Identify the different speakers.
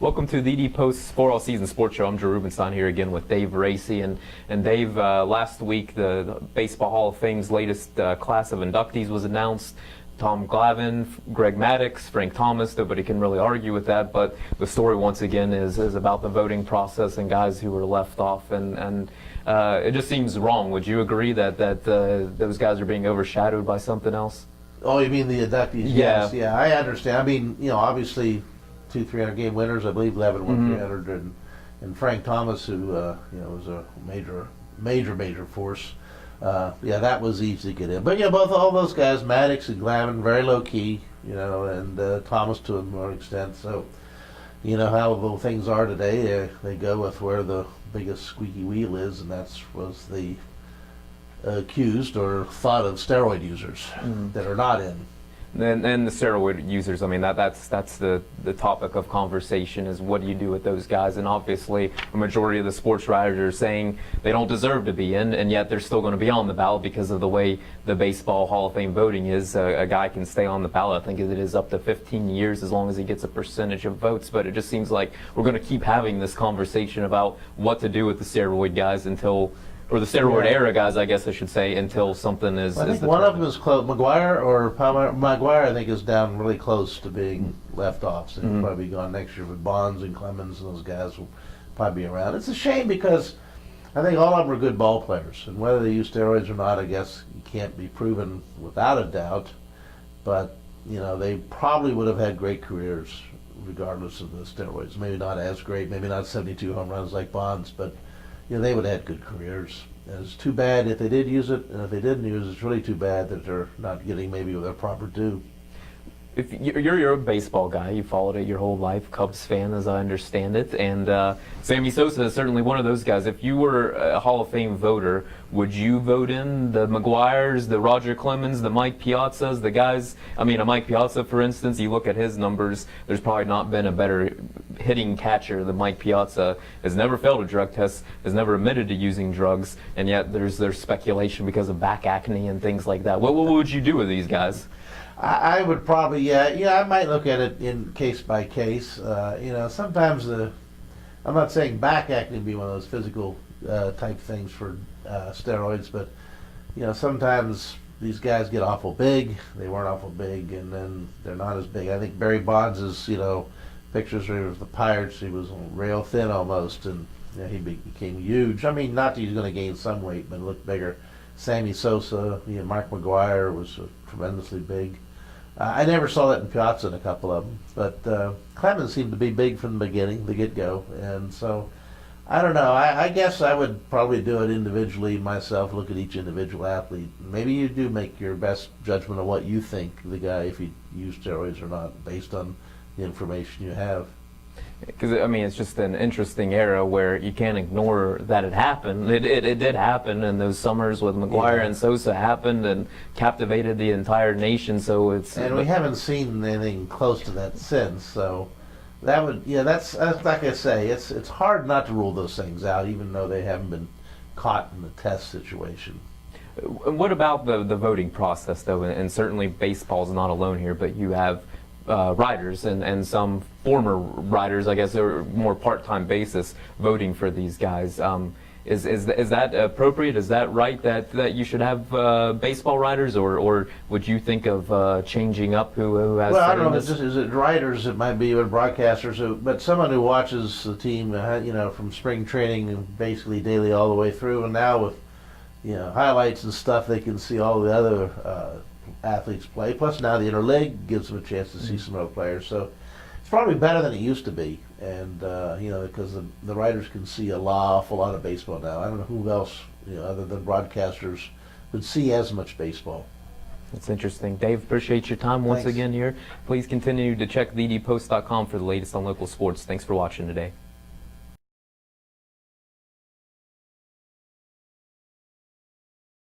Speaker 1: Welcome to the Post's For All Season Sports Show. I'm Drew Rubenstein here again with Dave Raese. And Dave, last week the Baseball Hall of Fame's latest class of inductees was announced. Tom Glavine, Greg Maddux, Frank Thomas, nobody can really argue with that, but the story once again is about the voting process and guys who were left off, and it just seems wrong. Would you agree that those guys are being overshadowed by something else?
Speaker 2: Oh, you mean the inductees?
Speaker 1: Yeah.
Speaker 2: Yes, yeah, I understand. I mean, obviously 300 game winners. I believe Glavine won 300, and Frank Thomas, who was a major force. Yeah, that was easy to get in. But all those guys, Maddux and Glavine, very low key, and Thomas to a more extent. So, how the things are today. They go with where the biggest squeaky wheel is, and was the accused or thought of steroid users that are not in.
Speaker 1: And the steroid users, I mean, that's the topic of conversation is what do you do with those guys? And obviously a majority of the sports writers are saying they don't deserve to be in, and yet they're still going to be on the ballot because of the way the Baseball Hall of Fame voting is. A guy can stay on the ballot, I think it is up to 15 years as long as he gets a percentage of votes. But it just seems like we're going to keep having this conversation about what to do with the steroid guys or the steroid era guys, I guess I should say, until something is.
Speaker 2: I think one of them is close. McGuire or Palmer. McGuire, I think, is down really close to being left off. So he'll probably be gone next year. But Bonds and Clemens and those guys will probably be around. It's a shame because I think all of them are good ball players, and whether they use steroids or not, I guess you can't be proven without a doubt. But they probably would have had great careers regardless of the steroids. Maybe not as great. Maybe not 72 home runs like Bonds, but. They would have had good careers. And it's too bad if they did use it, and if they didn't use it, it's really too bad that they're not getting maybe their proper due.
Speaker 1: If you're a baseball guy, you followed it your whole life, Cubs fan as I understand it, and Sammy Sosa is certainly one of those guys. If you were a Hall of Fame voter, would you vote in the McGuires, the Roger Clemens, the Mike Piazzas, the guys? I mean, a Mike Piazza, for instance, you look at his numbers, there's probably not been a better hitting catcher than Mike Piazza. Has never failed a drug test, has never admitted to using drugs, and yet there's speculation because of back acne and things like that. What would you do with these guys?
Speaker 2: I would probably, I might look at it in case by case. Sometimes I'm not saying back acne would be one of those physical type things for steroids, but sometimes these guys get awful big. They weren't awful big, and then they're not as big. I think Barry Bonds is, pictures where he was the Pirates. He was rail thin almost, and he became huge. I mean, not that he's going to gain some weight, but look bigger. Sammy Sosa, Mark McGuire was tremendously big. I never saw that in Piazza in a couple of them, but Clemens seemed to be big from the beginning, the get-go, and so I don't know. I guess I would probably do it individually myself, look at each individual athlete. Maybe you do make your best judgment of what you think the guy, if he used steroids or not, based on the information you have.
Speaker 1: Because, I mean, it's just an interesting era where you can't ignore that it happened. It did happen, and those summers with McGuire and Sosa happened and captivated the entire nation. So it's
Speaker 2: and we haven't seen anything close to that since. So that would, that's like I say, it's hard not to rule those things out, even though they haven't been caught in the test situation.
Speaker 1: What about the voting process, though? And certainly baseball's not alone here, but you have writers and some former writers, I guess, or more part-time basis voting for these guys. Is that appropriate? Is that right that you should have baseball writers, or would you think of changing up who has?
Speaker 2: Well, I don't know. Is it writers? It might be with broadcasters, but someone who watches the team, from spring training and basically daily all the way through, and now with highlights and stuff, they can see all the other athletes play. Plus now the interleague gives them a chance to see some other players. So it's probably better than it used to be. And because the writers can see awful lot of baseball now. I don't know who else, other than broadcasters, would see as much baseball.
Speaker 1: That's interesting. Dave, appreciate your time once again here. Please continue to check thedpost.com for the latest on local sports. Thanks for watching today.